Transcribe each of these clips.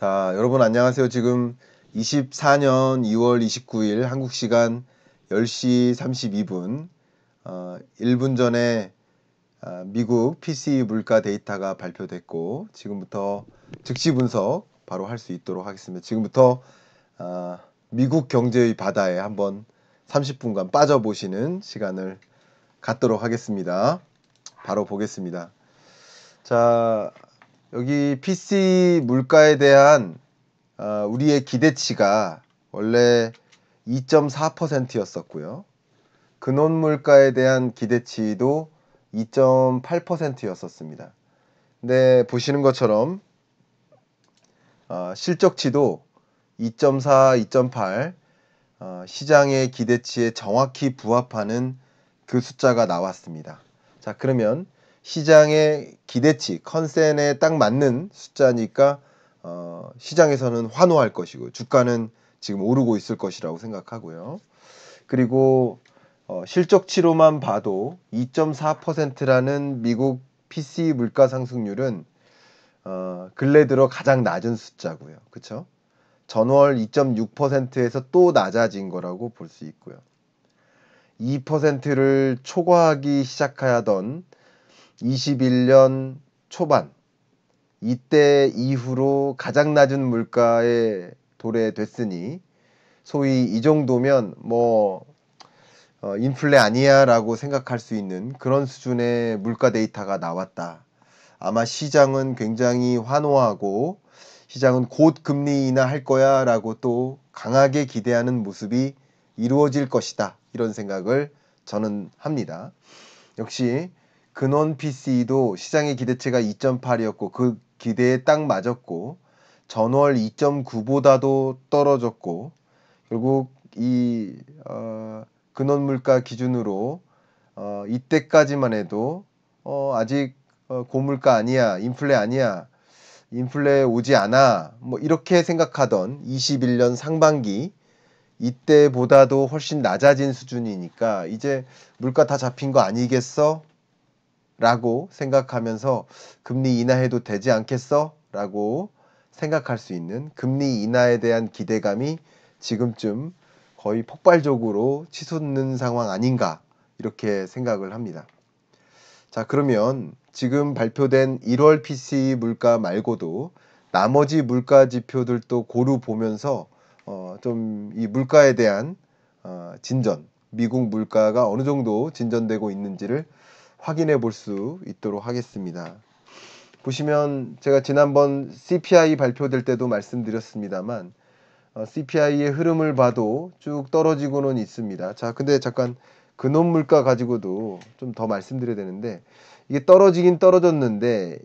자, 여러분 안녕하세요. 지금 24년 2월 29일 한국 시간 10시 32분 1분 전에 미국 PCE 물가 데이터가 발표됐고 지금부터 즉시 분석 바로 할 수 있도록 하겠습니다. 지금부터 미국 경제의 바다에 한번 30분간 빠져보시는 시간을 갖도록 하겠습니다. 바로 보겠습니다. 자, 여기 PC 물가에 대한 우리의 기대치가 원래 2.4%였었고요. 근원 물가에 대한 기대치도 2.8%였었습니다. 근데 보시는 것처럼 실적치도 2.4, 2.8 시장의 기대치에 정확히 부합하는 그 숫자가 나왔습니다. 자, 그러면 시장의 기대치, 컨센에 딱 맞는 숫자니까 시장에서는 환호할 것이고 주가는 지금 오르고 있을 것이라고 생각하고요. 그리고 실적치로만 봐도 2.4%라는 미국 PC 물가 상승률은 근래 들어 가장 낮은 숫자고요. 그렇죠? 전월 2.6%에서 또 낮아진 거라고 볼 수 있고요. 2%를 초과하기 시작하던 21년 초반 이때 이후로 가장 낮은 물가에 도래됐으니 소위 이 정도면 인플레 아니야 라고 생각할 수 있는 그런 수준의 물가 데이터가 나왔다. 아마 시장은 굉장히 환호하고 시장은 곧 금리 인하할 거야 라고 또 강하게 기대하는 모습이 이루어질 것이다. 이런 생각을 저는 합니다. 역시 근원 PC도 시장의 기대치가 2.8이었고 그 기대에 딱 맞았고 전월 2.9보다도 떨어졌고 결국 이 근원 물가 기준으로 이때까지만 해도 아직 고물가 아니야, 인플레 아니야, 인플레 오지 않아, 뭐 이렇게 생각하던 21년 상반기 이때보다도 훨씬 낮아진 수준이니까 이제 물가 다 잡힌 거 아니겠어? 라고 생각하면서 금리 인하해도 되지 않겠어? 라고 생각할 수 있는 금리 인하에 대한 기대감이 지금쯤 거의 폭발적으로 치솟는 상황 아닌가 이렇게 생각을 합니다. 자, 그러면 지금 발표된 1월 PCE 물가 말고도 나머지 물가 지표들도 고루 보면서 좀 이 물가에 대한 진전, 미국 물가가 어느 정도 진전되고 있는지를 확인해 볼 수 있도록 하겠습니다. 보시면 제가 지난번 CPI 발표될 때도 말씀드렸습니다만 CPI의 흐름을 봐도 쭉 떨어지고는 있습니다. 자, 근데 잠깐 근원 물가 가지고도 좀 더 말씀드려야 되는데 이게 떨어지긴 떨어졌는데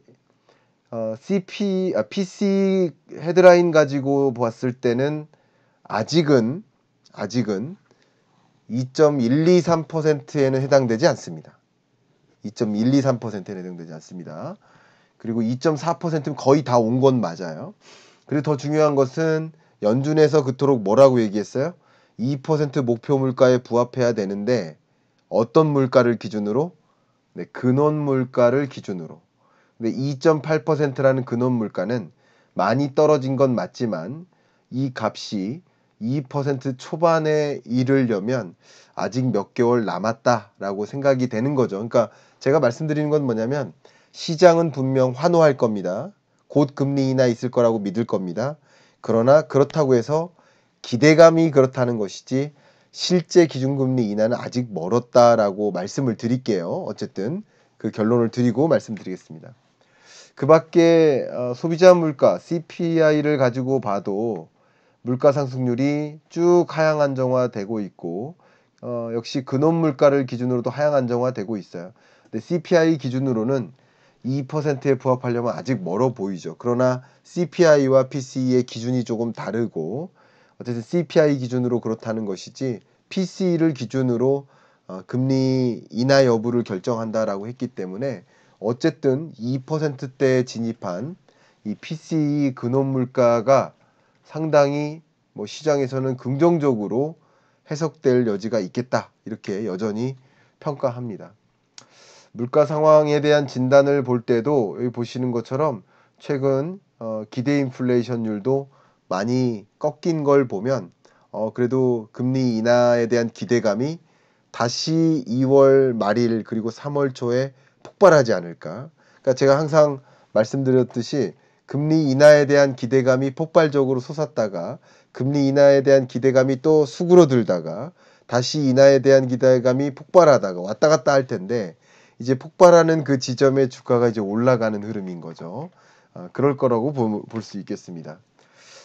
PC 헤드라인 가지고 봤을 때는 아직은 2.123%에는 해당되지 않습니다. 2.123%에는 해당되지 않습니다. 그리고 2.4%면 거의 다 온 건 맞아요. 그리고 더 중요한 것은 연준에서 그토록 뭐라고 얘기했어요? 2% 목표 물가에 부합해야 되는데 어떤 물가를 기준으로? 네, 근원 물가를 기준으로. 근데 2.8%라는 근원 물가는 많이 떨어진 건 맞지만 이 값이 2% 초반에 이르려면 아직 몇 개월 남았다라고 생각이 되는 거죠. 그러니까 제가 말씀드리는 건 뭐냐면 시장은 분명 환호할 겁니다. 곧 금리 인하 있을 거라고 믿을 겁니다. 그러나 그렇다고 해서 기대감이 그렇다는 것이지 실제 기준금리 인하는 아직 멀었다라고 말씀을 드릴게요. 어쨌든 그 결론을 드리고 말씀드리겠습니다. 그 밖에 소비자 물가 CPI를 가지고 봐도 물가 상승률이 쭉 하향 안정화되고 있고 역시 근원 물가를 기준으로도 하향 안정화되고 있어요. 근데 CPI 기준으로는 2%에 부합하려면 아직 멀어 보이죠. 그러나 CPI와 PCE의 기준이 조금 다르고 어쨌든 CPI 기준으로 그렇다는 것이지 PCE를 기준으로 금리 인하 여부를 결정한다라고 했기 때문에 어쨌든 2%대에 진입한 이 PCE 근원 물가가 상당히 시장에서는 긍정적으로 해석될 여지가 있겠다. 이렇게 여전히 평가합니다. 물가 상황에 대한 진단을 볼 때도 여기 보시는 것처럼 최근 기대 인플레이션율도 많이 꺾인 걸 보면 그래도 금리 인하에 대한 기대감이 다시 2월 말일 그리고 3월 초에 폭발하지 않을까. 그러니까 제가 항상 말씀드렸듯이 금리 인하에 대한 기대감이 폭발적으로 솟았다가 금리 인하에 대한 기대감이 또 수그러들다가 다시 인하에 대한 기대감이 폭발하다가 왔다 갔다 할 텐데 이제 폭발하는 그 지점에 주가가 이제 올라가는 흐름인 거죠. 그럴 거라고 볼 수 있겠습니다.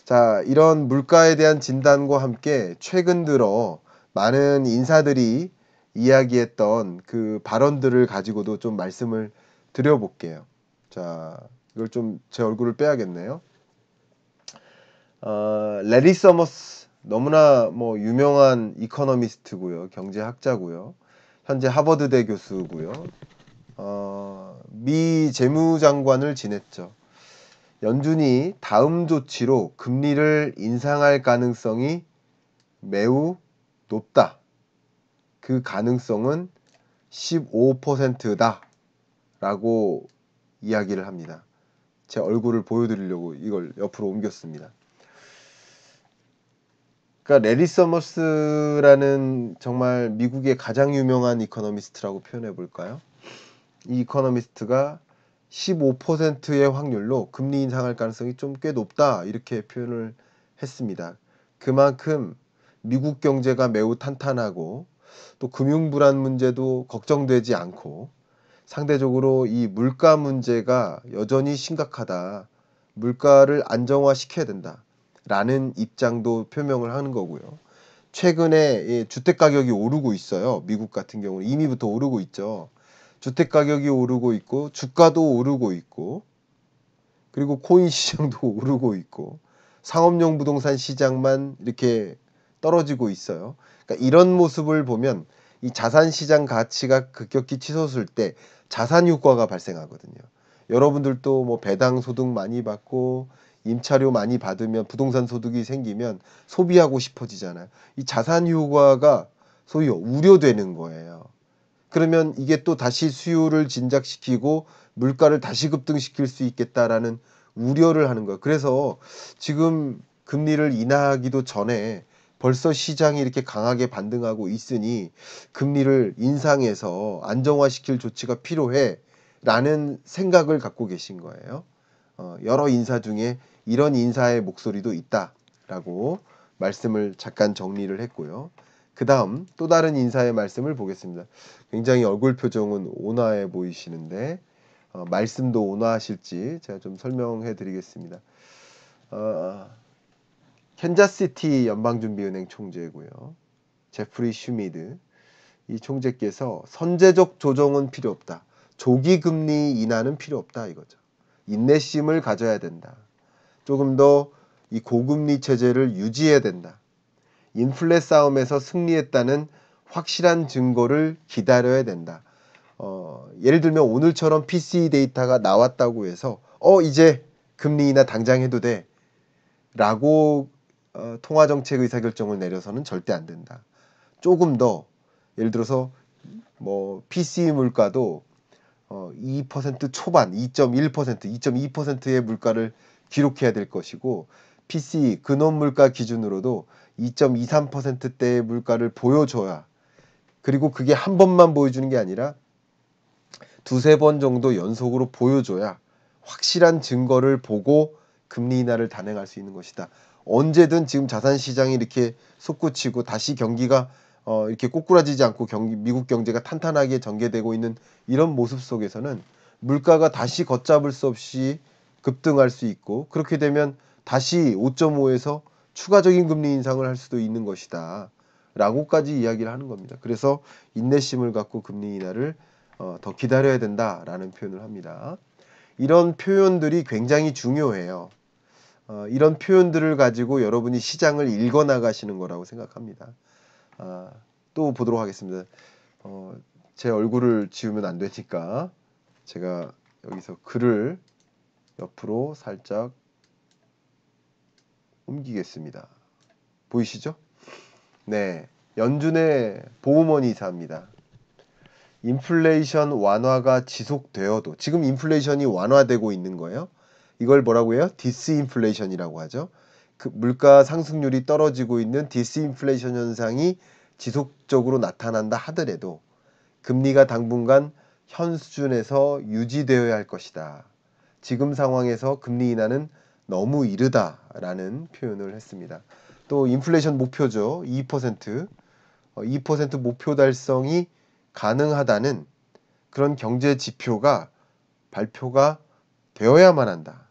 자, 이런 물가에 대한 진단과 함께 최근 들어 많은 인사들이 이야기했던 그 발언들을 가지고도 좀 말씀을 드려볼게요. 자, 이걸 좀 제 얼굴을 빼야겠네요. 레리 서머스 너무나 뭐 유명한 이코노미스트고요, 경제학자고요, 현재 하버드대 교수고요, 미 재무장관을 지냈죠. 연준이 다음 조치로 금리를 인상할 가능성이 매우 높다. 그 가능성은 15%다. 라고 이야기를 합니다. 제 얼굴을 보여드리려고 이걸 옆으로 옮겼습니다. 그러니까 레리 서머스라는 정말 미국의 가장 유명한 이코노미스트라고 표현해 볼까요? 이 이코노미스트가 15%의 확률로 금리 인상할 가능성이 좀 꽤 높다 이렇게 표현을 했습니다. 그만큼 미국 경제가 매우 탄탄하고 또 금융 불안 문제도 걱정되지 않고 상대적으로 이 물가 문제가 여전히 심각하다. 물가를 안정화시켜야 된다. 라는 입장도 표명을 하는 거고요. 최근에 주택 가격이 오르고 있어요. 미국 같은 경우는 이미부터 오르고 있죠. 주택 가격이 오르고 있고 주가도 오르고 있고 그리고 코인 시장도 오르고 있고 상업용 부동산 시장만 이렇게 떨어지고 있어요. 그러니까 이런 모습을 보면 이 자산 시장 가치가 급격히 치솟을 때 자산 효과가 발생하거든요. 여러분들도 뭐 배당 소득 많이 받고 임차료 많이 받으면 부동산 소득이 생기면 소비하고 싶어지잖아요. 이 자산 효과가 소위 우려되는 거예요. 그러면 이게 또 다시 수요를 진작시키고 물가를 다시 급등시킬 수 있겠다라는 우려를 하는 거예요. 그래서 지금 금리를 인하하기도 전에 벌써 시장이 이렇게 강하게 반등하고 있으니 금리를 인상해서 안정화시킬 조치가 필요해 라는 생각을 갖고 계신 거예요. 여러 인사 중에 이런 인사의 목소리도 있다라고 말씀을 잠깐 정리를 했고요. 그 다음 또 다른 인사의 말씀을 보겠습니다. 굉장히 얼굴 표정은 온화해 보이시는데 말씀도 온화하실지 제가 좀 설명해 드리겠습니다. 캔자스시티 연방준비은행 총재고요. 제프리 슈미드 이 총재께서 선제적 조정은 필요 없다. 조기 금리 인하는 필요 없다 이거죠. 인내심을 가져야 된다. 조금 더 이 고금리 체제를 유지해야 된다. 인플레 싸움에서 승리했다는 확실한 증거를 기다려야 된다. 예를 들면 오늘처럼 PCE 데이터가 나왔다고 해서 이제 금리 인하 당장 해도 돼 라고 통화정책 의사결정을 내려서는 절대 안 된다. 조금 더 예를 들어서 뭐 PCE 물가도 2% 초반, 2.1%, 2.2%의 물가를 기록해야 될 것이고 PCE 근원 물가 기준으로도 2.23%대의 물가를 보여줘야 그리고 그게 한 번만 보여주는 게 아니라 두세 번 정도 연속으로 보여줘야 확실한 증거를 보고 금리 인하를 단행할 수 있는 것이다. 언제든 지금 자산 시장이 이렇게 솟구치고 다시 경기가 이렇게 꼬꾸라지지 않고 미국 경제가 탄탄하게 전개되고 있는 이런 모습 속에서는 물가가 다시 걷잡을 수 없이 급등할 수 있고 그렇게 되면 다시 5.5에서 추가적인 금리 인상을 할 수도 있는 것이다. 라고까지 이야기를 하는 겁니다. 그래서 인내심을 갖고 금리 인하를 더 기다려야 된다라는 표현을 합니다. 이런 표현들이 굉장히 중요해요. 이런 표현들을 가지고 여러분이 시장을 읽어 나가시는 거라고 생각합니다. 또 보도록 하겠습니다. 제 얼굴을 지우면 안 되니까 제가 여기서 글을 옆으로 살짝 옮기겠습니다. 보이시죠? 네, 연준의 보우먼 이사입니다. 인플레이션 완화가 지속되어도 지금 인플레이션이 완화되고 있는 거예요. 이걸 뭐라고 해요? 디스인플레이션이라고 하죠. 그 물가 상승률이 떨어지고 있는 디스인플레이션 현상이 지속적으로 나타난다 하더라도 금리가 당분간 현 수준에서 유지되어야 할 것이다. 지금 상황에서 금리 인하는 너무 이르다라는 표현을 했습니다. 또 인플레이션 목표죠. 2%. 2% 목표 달성이 가능하다는 그런 경제 지표가 발표가 되어야만 한다.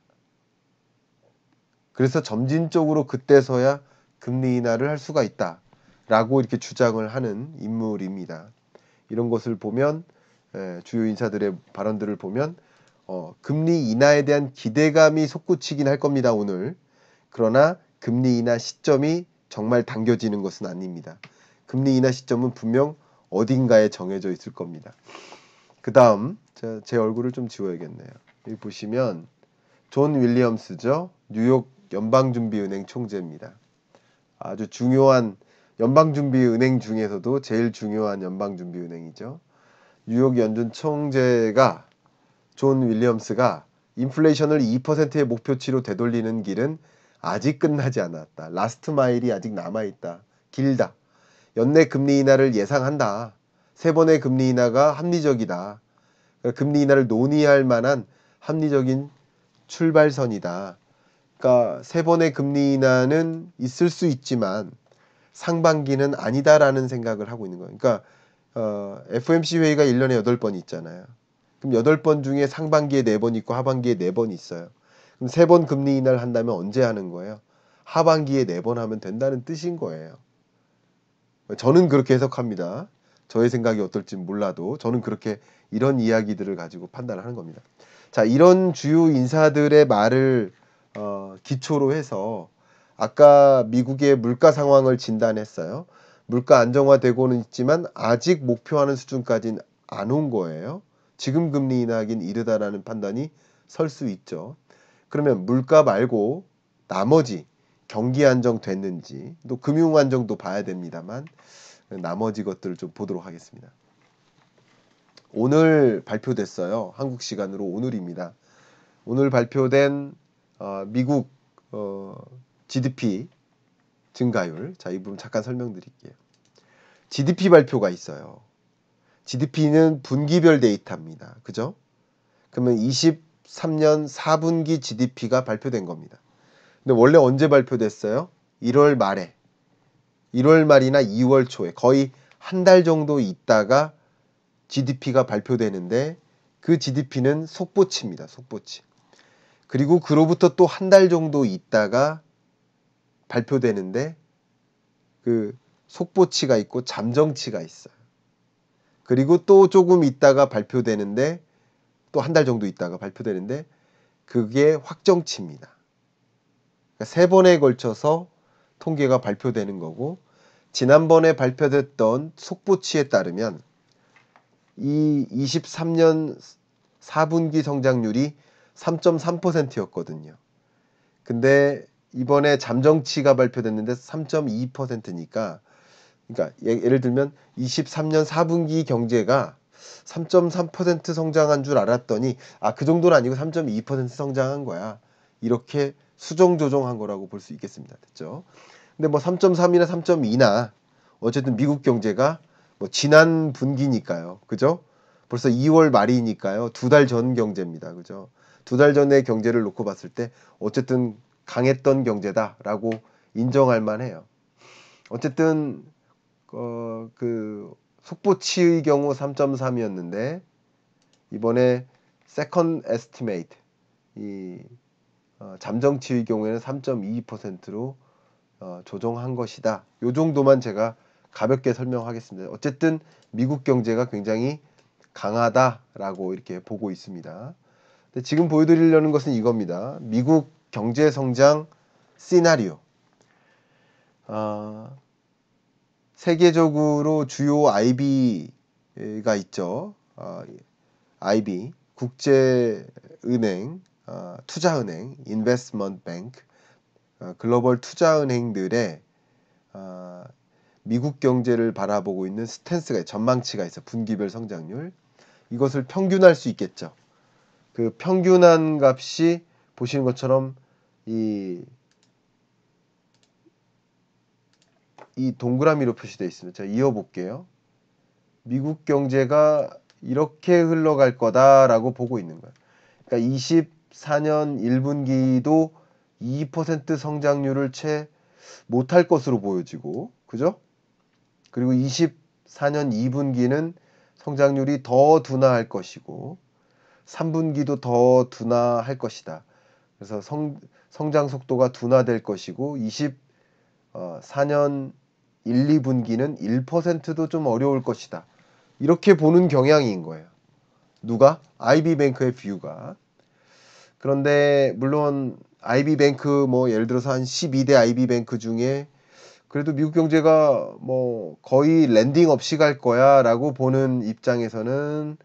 그래서 점진적으로 그때서야 금리 인하를 할 수가 있다라고 이렇게 주장을 하는 인물입니다. 이런 것을 보면 주요 인사들의 발언들을 보면 금리 인하에 대한 기대감이 솟구치긴 할 겁니다. 오늘. 그러나 금리 인하 시점이 정말 당겨지는 것은 아닙니다. 금리 인하 시점은 분명 어딘가에 정해져 있을 겁니다. 그 다음 제 얼굴을 좀 지워야겠네요. 여기 보시면 존 윌리엄스죠. 뉴욕 연방준비은행 총재입니다. 아주 중요한 연방준비은행 중에서도 제일 중요한 연방준비은행이죠. 뉴욕 연준 총재가 존 윌리엄스가 인플레이션을 2%의 목표치로 되돌리는 길은 아직 끝나지 않았다. 라스트 마일이 아직 남아있다. 길다. 연내 금리 인하를 예상한다. 3번의 금리 인하가 합리적이다. 금리 인하를 논의할 만한 합리적인 출발선이다. 그러니까 3번의 금리 인하는 있을 수 있지만 상반기는 아니다라는 생각을 하고 있는 거예요. 그러니까 FOMC 회의가 1년에 8번 있잖아요. 그럼 8번 중에 상반기에 4번 있고 하반기에 4번 있어요. 그럼 3번 금리 인하를 한다면 언제 하는 거예요? 하반기에 4번 하면 된다는 뜻인 거예요. 저는 그렇게 해석합니다. 저의 생각이 어떨지 몰라도 저는 그렇게 이런 이야기들을 가지고 판단을 하는 겁니다. 자, 이런 주요 인사들의 말을 기초로 해서 아까 미국의 물가 상황을 진단했어요. 물가 안정화되고는 있지만 아직 목표하는 수준까지는 안 온 거예요. 지금 금리 인하하긴 이르다라는 판단이 설 수 있죠. 그러면 물가 말고 나머지 경기 안정됐는지 또 금융 안정도 봐야 됩니다만 나머지 것들을 좀 보도록 하겠습니다. 오늘 발표됐어요. 한국 시간으로 오늘입니다. 오늘 발표된 미국 GDP 증가율. 자, 이 부분 잠깐 설명드릴게요. GDP 발표가 있어요. GDP는 분기별 데이터입니다. 그죠? 그러면 23년 4분기 GDP가 발표된 겁니다. 근데 원래 언제 발표됐어요? 1월 말에. 1월 말이나 2월 초에 거의 한 달 정도 있다가 GDP가 발표되는데 그 GDP는 속보치입니다. 속보치. 그리고 그로부터 또 한 달 정도 있다가 발표되는데 그 속보치가 있고 잠정치가 있어요. 그리고 또 조금 있다가 발표되는데 또 한 달 정도 있다가 발표되는데 그게 확정치입니다. 그러니까 3번에 걸쳐서 통계가 발표되는 거고 지난번에 발표됐던 속보치에 따르면 이 23년 4분기 성장률이 3.3%였거든요. 근데 이번에 잠정치가 발표됐는데 3.2%니까 그러니까 예를 들면 23년 4분기 경제가 3.3% 성장한 줄 알았더니 그 정도는 아니고 3.2% 성장한 거야. 이렇게 수정 조정한 거라고 볼 수 있겠습니다. 됐죠? 근데 뭐 3.3이나 3.2나 어쨌든 미국 경제가 뭐 지난 분기니까요. 그죠? 벌써 2월 말이니까요. 2달 전 경제입니다. 그죠? 2달 전의 경제를 놓고 봤을 때 어쨌든 강했던 경제다라고 인정할 만해요. 어쨌든 그 속보치의 경우 3.3이었는데 이번에 second estimate 이 잠정치의 경우에는 3.22%로 조정한 것이다. 요 정도만 제가 가볍게 설명하겠습니다. 어쨌든 미국 경제가 굉장히 강하다라고 이렇게 보고 있습니다. 근데 지금 보여드리려는 것은 이겁니다. 미국 경제 성장 시나리오. 세계적으로 주요 IB가 있죠. IB, 국제은행, 투자은행, 인베스트먼트 뱅크, 글로벌 투자은행들의 미국 경제를 바라보고 있는 스탠스가 전망치가 있어. 분기별 성장률. 이것을 평균할 수 있겠죠. 그 평균한 값이 보시는 것처럼 이 동그라미로 표시되어 있습니다. 제가 이어볼게요. 미국 경제가 이렇게 흘러갈 거다라고 보고 있는 거예요. 그러니까 24년 1분기도 2% 성장률을 채 못할 것으로 보여지고, 그죠? 그리고 24년 2분기는 성장률이 더 둔화할 것이고 3분기도 더 둔화할 것이다. 그래서 성장 속도가 둔화될 것이고 24년 1, 2분기는 1%도 좀 어려울 것이다. 이렇게 보는 경향인 거예요. 누가? IB뱅크의 뷰가. 그런데 물론 IB뱅크 뭐 예를 들어서 한 12대 IB뱅크 중에 그래도 미국 경제가 뭐 거의 랜딩 없이 갈 거야 라고 보는 입장에서는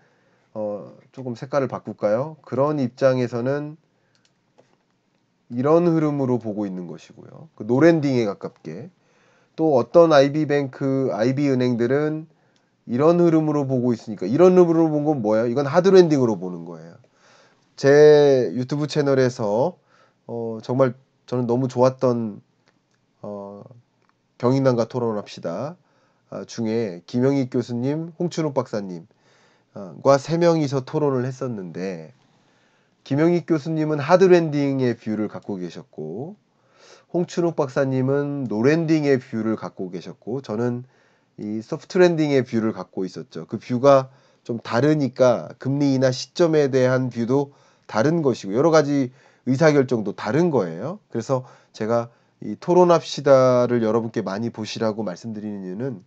조금 색깔을 바꿀까요? 그런 입장에서는 이런 흐름으로 보고 있는 것이고요. 그 노랜딩에 가깝게. 또 어떤 IB뱅크, IB은행들은 이런 흐름으로 보고 있으니까 이런 흐름으로 본 건 뭐예요? 이건 하드랜딩으로 보는 거예요. 제 유튜브 채널에서 정말 저는 너무 좋았던 경인남과 토론합시다 중에 김영익 교수님, 홍춘욱 박사님 과 세 명이서 토론을 했었는데 김영익 교수님은 하드랜딩의 뷰를 갖고 계셨고 홍춘욱 박사님은 노랜딩의 뷰를 갖고 계셨고 저는 이 소프트랜딩의 뷰를 갖고 있었죠. 그 뷰가 좀 다르니까 금리 인하 시점에 대한 뷰도 다른 것이고 여러 가지 의사결정도 다른 거예요. 그래서 제가 이 토론합시다를 여러분께 많이 보시라고 말씀드리는 이유는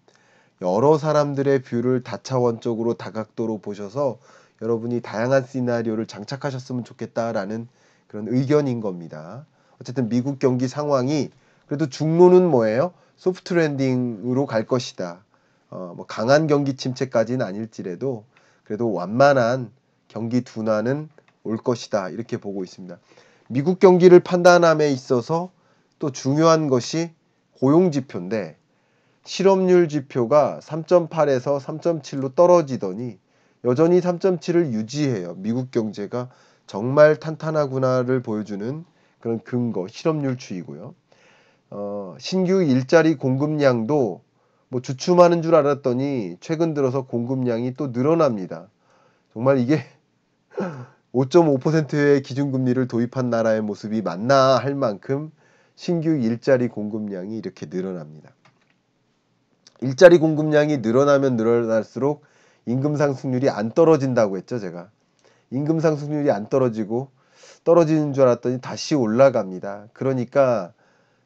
여러 사람들의 뷰를 다차원적으로 다각도로 보셔서 여러분이 다양한 시나리오를 장착하셨으면 좋겠다라는 그런 의견인 겁니다. 어쨌든 미국 경기 상황이 그래도 중론은 뭐예요? 소프트 랜딩으로 갈 것이다. 뭐 강한 경기 침체까지는 아닐지라도 그래도 완만한 경기 둔화는 올 것이다. 이렇게 보고 있습니다. 미국 경기를 판단함에 있어서 또 중요한 것이 고용 지표인데 실업률 지표가 3.8에서 3.7로 떨어지더니 여전히 3.7을 유지해요. 미국 경제가 정말 탄탄하구나를 보여주는 그런 근거, 실업률 추이고요. 신규 일자리 공급량도 뭐 주춤하는 줄 알았더니 최근 들어서 공급량이 또 늘어납니다. 정말 이게 5.5%의 기준금리를 도입한 나라의 모습이 맞나 할 만큼 신규 일자리 공급량이 이렇게 늘어납니다. 일자리 공급량이 늘어나면 늘어날수록 임금 상승률이 안 떨어진다고 했죠, 제가. 임금 상승률이 안 떨어지고 떨어지는 줄 알았더니 다시 올라갑니다. 그러니까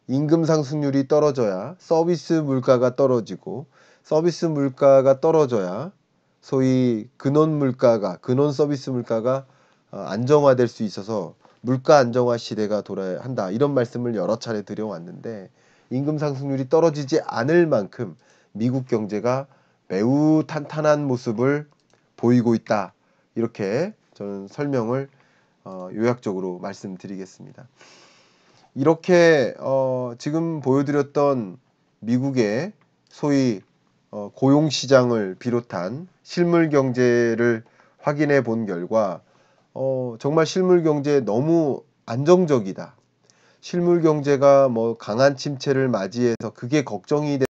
임금 상승률이 떨어져야 서비스 물가가 떨어지고 서비스 물가가 떨어져야 소위 근원 서비스 물가가 안정화될 수 있어서 물가 안정화 시대가 돌아야 한다. 이런 말씀을 여러 차례 드려왔는데 임금 상승률이 떨어지지 않을 만큼 미국 경제가 매우 탄탄한 모습을 보이고 있다. 이렇게 저는 설명을 요약적으로 말씀드리겠습니다. 이렇게 지금 보여드렸던 미국의 소위 고용시장을 비롯한 실물 경제를 확인해 본 결과 정말 실물 경제 너무 안정적이다. 실물 경제가 뭐 강한 침체를 맞이해서 그게 걱정이 돼서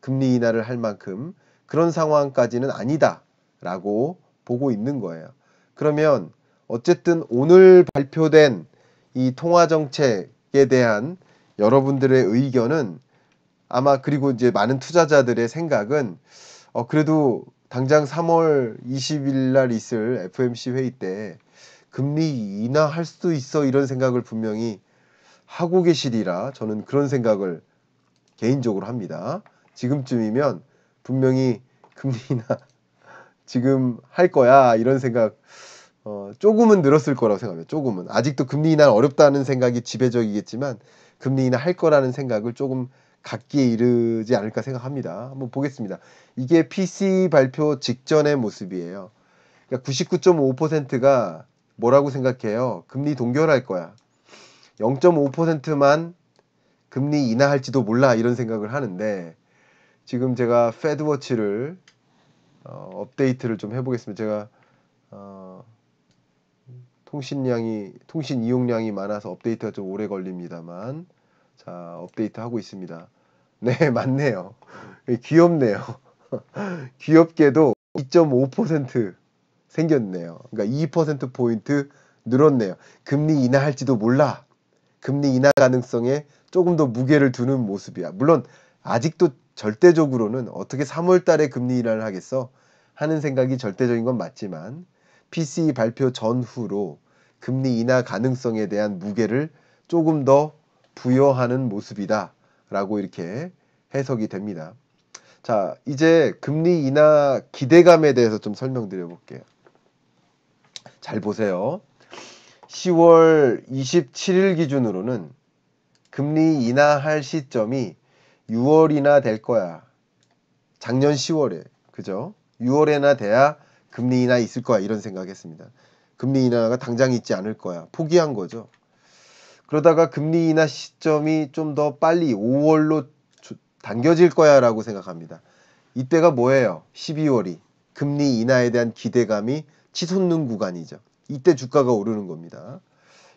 금리 인하를 할 만큼 그런 상황까지는 아니다라고 보고 있는 거예요. 그러면 어쨌든 오늘 발표된 이 통화 정책에 대한 여러분들의 의견은 아마 그리고 이제 많은 투자자들의 생각은 그래도 당장 3월 20일 날 있을 FOMC 회의 때 금리 인하할 수도 있어 이런 생각을 분명히 하고 계시리라 저는 그런 생각을 개인적으로 합니다. 지금쯤이면 분명히 금리 인하 지금 할 거야 이런 생각 조금은 늘었을 거라고 생각합니다. 조금은 아직도 금리 인하 어렵다는 생각이 지배적이겠지만 금리 인하 할 거라는 생각을 조금 갖기에 이르지 않을까 생각합니다. 한번 보겠습니다. 이게 PC 발표 직전의 모습이에요. 그러니까 99.5%가 뭐라고 생각해요? 금리 동결할 거야. 0.5%만 금리 인하할지도 몰라 이런 생각을 하는데 지금 제가 패드워치를 업데이트를 좀 해보겠습니다. 제가 통신 이용량이 많아서 업데이트가 좀 오래 걸립니다만, 자, 업데이트 하고 있습니다. 네, 맞네요. 귀엽네요. 귀엽게도 2.5% 생겼네요. 그러니까 2%포인트 늘었네요. 금리 인하할지도 몰라. 금리 인하 가능성에 조금 더 무게를 두는 모습이야. 물론 아직도 절대적으로는 어떻게 3월 달에 금리 인하를 하겠어? 하는 생각이 절대적인 건 맞지만 PCE 발표 전후로 금리 인하 가능성에 대한 무게를 조금 더 부여하는 모습이다 라고 이렇게 해석이 됩니다. 자, 이제 금리 인하 기대감에 대해서 좀 설명드려 볼게요. 잘 보세요. 10월 27일 기준으로는 금리 인하할 시점이 6월이나 될 거야. 작년 10월에. 그죠? 6월에나 돼야 금리 인하 있을 거야. 이런 생각했습니다. 금리 인하가 당장 있지 않을 거야. 포기한 거죠. 그러다가 금리 인하 시점이 좀 더 빨리 5월로 당겨질 거야 라고 생각합니다. 이때가 뭐예요? 12월이. 금리 인하에 대한 기대감이 치솟는 구간이죠. 이때 주가가 오르는 겁니다.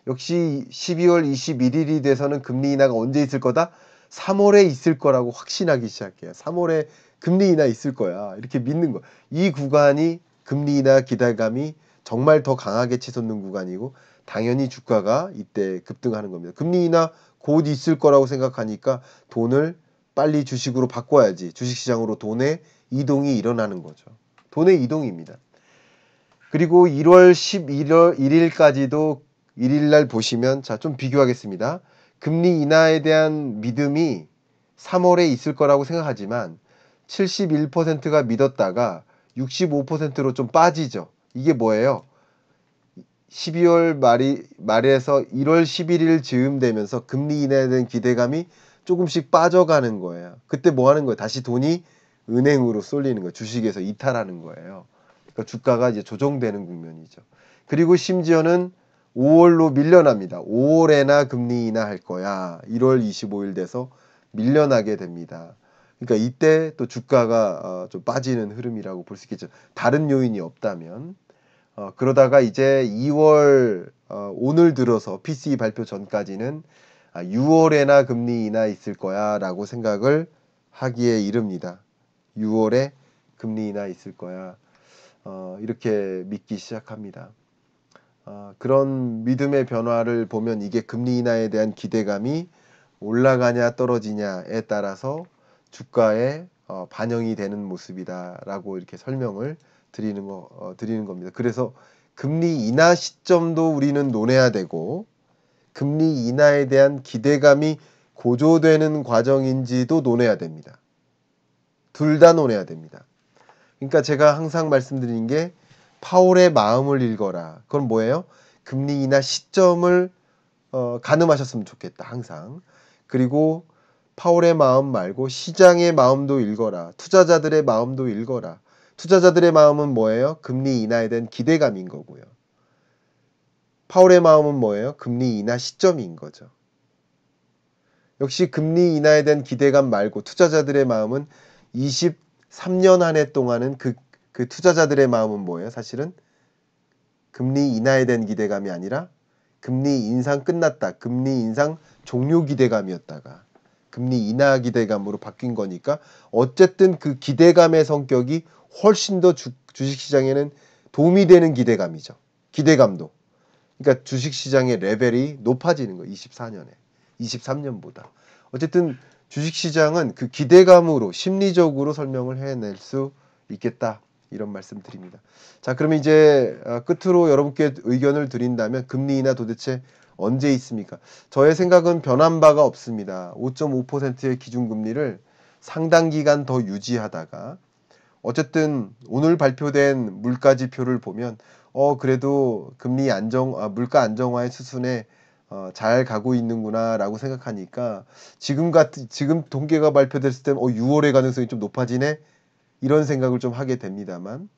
역시 12월 21일이 돼서는 금리 인하가 언제 있을 거다? 3월에 있을 거라고 확신하기 시작해요. 3월에 금리 인하 있을 거야. 이렇게 믿는 거. 이 구간이 금리 인하 기대감이 정말 더 강하게 치솟는 구간이고 당연히 주가가 이때 급등하는 겁니다. 금리 인하 곧 있을 거라고 생각하니까 돈을 빨리 주식으로 바꿔야지. 주식시장으로 돈의 이동이 일어나는 거죠. 돈의 이동입니다. 그리고 1월 11일까지도 1일날 보시면 자, 좀 비교하겠습니다. 금리 인하에 대한 믿음이 3월에 있을 거라고 생각하지만 71%가 믿었다가 65%로 좀 빠지죠. 이게 뭐예요? 12월 말에서 1월 11일 즈음 되면서 금리 인하에 대한 기대감이 조금씩 빠져가는 거예요. 그때 뭐 하는 거예요? 다시 돈이 은행으로 쏠리는 거예요. 주식에서 이탈하는 거예요. 그러니까 주가가 이제 조정되는 국면이죠. 그리고 심지어는 5월로 밀려납니다. 5월에나 금리 인하할 거야. 1월 25일 돼서 밀려나게 됩니다. 그러니까 이때 또 주가가 좀 빠지는 흐름이라고 볼 수 있겠죠. 다른 요인이 없다면. 그러다가 이제 2월 오늘 들어서 PCE 발표 전까지는 6월에나 금리 인하 있을 거야 라고 생각을 하기에 이릅니다. 6월에 금리 인하 있을 거야. 이렇게 믿기 시작합니다. 그런 믿음의 변화를 보면 이게 금리 인하에 대한 기대감이 올라가냐 떨어지냐에 따라서 주가에 반영이 되는 모습이다라고 이렇게 설명을 드리는 겁니다. 그래서 금리 인하 시점도 우리는 논해야 되고 금리 인하에 대한 기대감이 고조되는 과정인지도 논해야 됩니다. 둘 다 논해야 됩니다. 그러니까 제가 항상 말씀드린 게 파월의 마음을 읽어라. 그건 뭐예요? 금리 인하 시점을 가늠하셨으면 좋겠다. 항상. 그리고 파월의 마음 말고 시장의 마음도 읽어라. 투자자들의 마음도 읽어라. 투자자들의 마음은 뭐예요? 금리 인하에 대한 기대감인 거고요. 파월의 마음은 뭐예요? 금리 인하 시점인 거죠. 역시 금리 인하에 대한 기대감 말고 투자자들의 마음은 23년 한 해 동안은 그 투자자들의 마음은 뭐예요? 사실은 금리 인하에 대한 기대감이 아니라 금리 인상 끝났다. 금리 인상 종료 기대감이었다가 금리 인하 기대감으로 바뀐 거니까 어쨌든 그 기대감의 성격이 훨씬 더 주식시장에는 도움이 되는 기대감이죠. 기대감도. 그러니까 주식시장의 레벨이 높아지는 거예요. 24년에. 23년보다. 어쨌든 주식시장은 그 기대감으로 심리적으로 설명을 해낼 수 있겠다. 이런 말씀 드립니다. 자, 그러면 이제 끝으로 여러분께 의견을 드린다면 금리 인하 도대체 언제 있습니까? 저의 생각은 변한 바가 없습니다. 5.5%의 기준금리를 상당 기간 더 유지하다가 어쨌든 오늘 발표된 물가지표를 보면 그래도 물가 안정화의 수순에 잘 가고 있는구나 라고 생각하니까 지금 통계가 발표됐을 때 6월의 가능성이 좀 높아지네 이런 생각을 좀 하게 됩니다만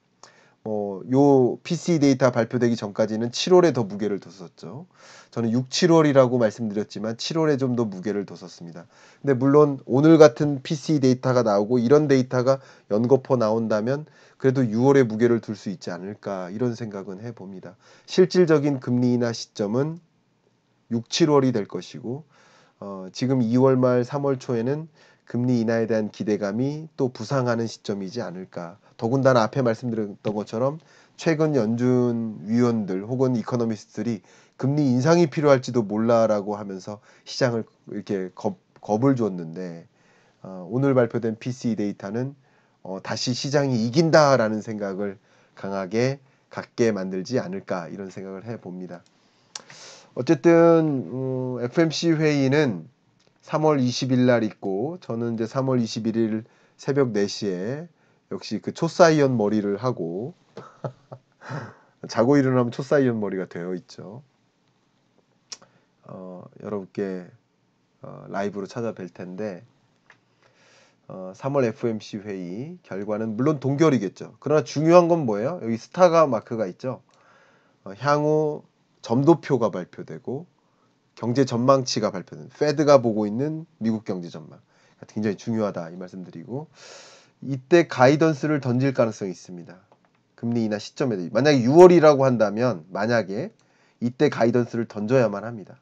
요 PC 데이터 발표되기 전까지는 7월에 더 무게를 뒀었죠. 저는 6, 7월이라고 말씀드렸지만 7월에 좀 더 무게를 뒀었습니다. 근데 물론 오늘 같은 PC 데이터가 나오고 이런 데이터가 연거푸 나온다면 그래도 6월에 무게를 둘 수 있지 않을까 이런 생각은 해봅니다. 실질적인 금리 인하 시점은 6, 7월이 될 것이고 지금 2월 말 3월 초에는 금리 인하에 대한 기대감이 또 부상하는 시점이지 않을까. 더군다나 앞에 말씀드렸던 것처럼 최근 연준 위원들 혹은 이코노미스트들이 금리 인상이 필요할지도 몰라라고 하면서 시장을 이렇게 겁을 줬는데 오늘 발표된 PCE 데이터는 다시 시장이 이긴다라는 생각을 강하게 갖게 만들지 않을까 이런 생각을 해봅니다. 어쨌든 FMC 회의는 3월 20일 날 있고 저는 이제 3월 21일 새벽 4시에 역시 그 초사이언 머리를 하고 자고 일어나면 초사이언 머리가 되어 있죠. 여러분께 라이브로 찾아뵐 텐데 3월 FMC 회의 결과는 물론 동결이겠죠. 그러나 중요한 건 뭐예요? 여기 스타가 마크가 있죠. 향후 점도표가 발표되고 경제 전망치가 발표된 페드가 보고 있는 미국 경제 전망 굉장히 중요하다 이 말씀드리고 이때 가이던스를 던질 가능성이 있습니다. 금리 인하 시점에 만약에 6월이라고 한다면 만약에 이때 가이던스를 던져야만 합니다.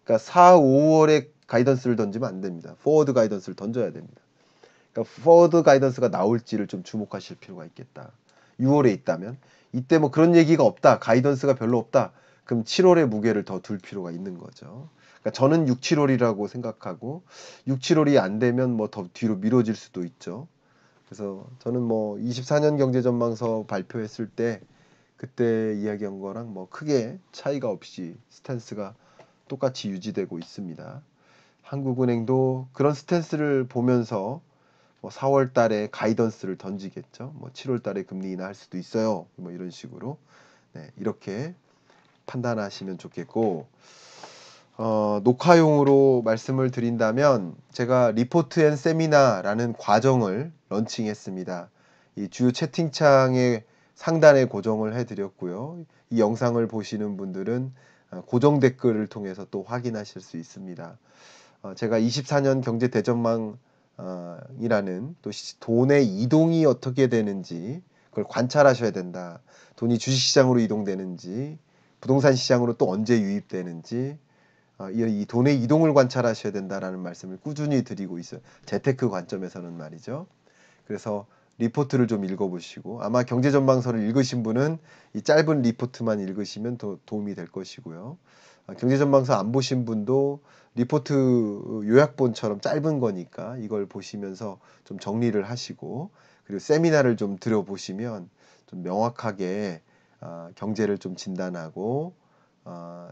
그러니까 4, 5월에 가이던스를 던지면 안 됩니다. 포워드 가이던스를 던져야 됩니다. 그러니까 포워드 가이던스가 나올지를 좀 주목하실 필요가 있겠다. 6월에 있다면 이때 뭐 그런 얘기가 없다. 가이던스가 별로 없다. 그럼 7월에 무게를 더 둘 필요가 있는 거죠. 그러니까 저는 6, 7월이라고 생각하고 6, 7월이 안 되면 뭐 더 뒤로 미뤄질 수도 있죠. 그래서 저는 뭐 24년 경제전망서 발표했을 때 그때 이야기한 거랑 뭐 크게 차이가 없이 스탠스가 똑같이 유지되고 있습니다. 한국은행도 그런 스탠스를 보면서 뭐 4월 달에 가이던스를 던지겠죠. 뭐 7월 달에 금리 인하할 수도 있어요. 뭐 이런 식으로 네, 이렇게 판단하시면 좋겠고 녹화용으로 말씀을 드린다면 제가 리포트 앤 세미나라는 과정을 런칭했습니다. 이 주요 채팅창에 상단에 고정을 해드렸고요. 이 영상을 보시는 분들은 고정 댓글을 통해서 또 확인하실 수 있습니다. 제가 24년 경제 대전망 이라는 또 돈의 이동이 어떻게 되는지 그걸 관찰하셔야 된다. 돈이 주식시장으로 이동되는지 부동산 시장으로 또 언제 유입되는지 이 돈의 이동을 관찰하셔야 된다라는 말씀을 꾸준히 드리고 있어요. 재테크 관점에서는 말이죠. 그래서 리포트를 좀 읽어보시고 아마 경제전망서를 읽으신 분은 이 짧은 리포트만 읽으시면 더 도움이 될 것이고요. 경제전망서 안 보신 분도 리포트 요약본처럼 짧은 거니까 이걸 보시면서 좀 정리를 하시고 그리고 세미나를 좀 들어보시면 좀 명확하게 경제를 좀 진단하고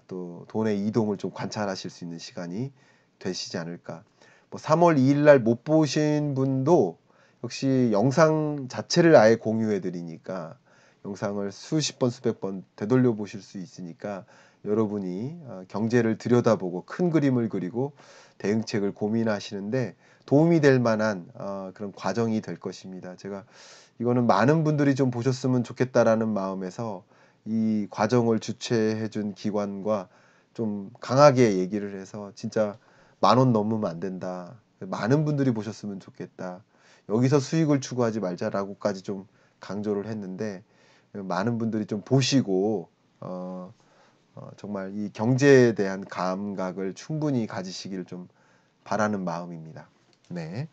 또 돈의 이동을 좀 관찰하실 수 있는 시간이 되시지 않을까. 뭐 3월 2일 날 못 보신 분도 역시 영상 자체를 아예 공유해 드리니까 영상을 수십 번 수백 번 되돌려 보실 수 있으니까 여러분이 경제를 들여다보고 큰 그림을 그리고 대응책을 고민하시는데 도움이 될 만한 그런 과정이 될 것입니다. 제가 이거는 많은 분들이 좀 보셨으면 좋겠다라는 마음에서 이 과정을 주최해 준 기관과 좀 강하게 얘기를 해서 진짜 10,000원 넘으면 안 된다. 많은 분들이 보셨으면 좋겠다. 여기서 수익을 추구하지 말자라고까지 좀 강조를 했는데 많은 분들이 좀 보시고 정말 이 경제에 대한 감각을 충분히 가지시기를 좀 바라는 마음입니다. 네.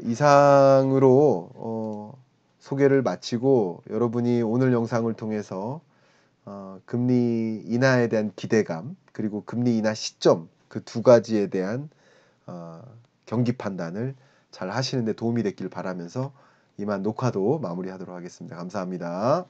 이상으로 소개를 마치고 여러분이 오늘 영상을 통해서 금리 인하에 대한 기대감 그리고 금리 인하 시점 그 두 가지에 대한 경기 판단을 잘 하시는 데 도움이 됐길 바라면서 이만 녹화도 마무리하도록 하겠습니다. 감사합니다.